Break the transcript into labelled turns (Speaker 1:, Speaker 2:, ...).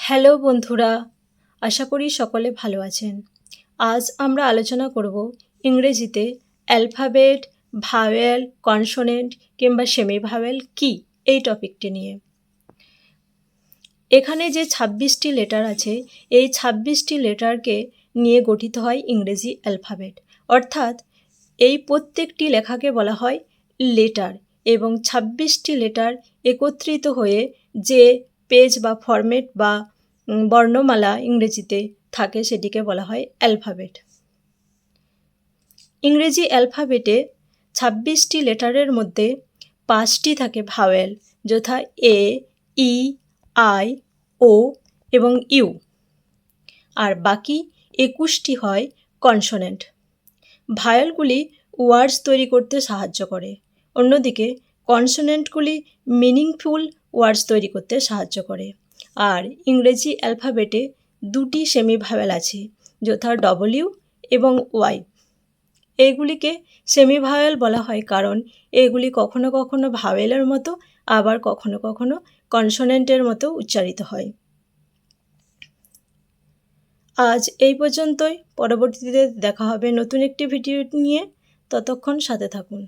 Speaker 1: Hello বন্ধুরা, আশা করি সকলে ভালো আছেন। আজ আমরা আলোচনা করব ইংরেজিতে অ্যালফাবেট, ভাওয়েল, কনসোনেন্ট কিংবা সেমি ভাওয়েল কী এই টপিকটি নিয়ে। এখানে যে ২৬টি লেটার আছে, এই ২৬টি লেটারকে নিয়ে গঠিত হয় ইংরেজি অ্যালফাবেট, অর্থাৎ এই প্রত্যেকটি লেখাকে বলা হয় লেটার, এবং ২৬টি লেটার একত্রিত হয়ে যে পেজ বা ফরম্যাট বা বর্ণমালা ইংরেজিতে থাকে সেটিকে বলা হয় অ্যালফাবেট। ইংরেজি অ্যালফাবেটে ২৬টি লেটারের মধ্যে ৫টি থাকে ভাওয়েল, যথা এ, ই, আই, ও এবং ইউ, আর বাকি ২১টি হয় কনসোনেন্ট। ভাওয়েলগুলি ওয়ার্ডস তৈরি করতে সাহায্য করে, অন্যদিকে কনসোনেন্টগুলি মিনিংফুল ওয়ার্ডস তৈরি করতে সাহায্য করে। আর ইংরেজি অ্যালফাবেটে ২টি সেমি ভাওয়েল আছে, যথা ডব্লিউ এবং ওয়াই। এইগুলিকে সেমি ভাওয়েল বলা হয় কারণ এগুলি কখনো কখনো ভাওয়েলের মতো, আবার কখনো কখনো কনসোনেন্টের মতো উচ্চারিত হয়। আজ এই পর্যন্তই, পরবর্তীতে দেখা হবে নতুন একটি ভিডিও নিয়ে। ততক্ষণ সাথে থাকুন।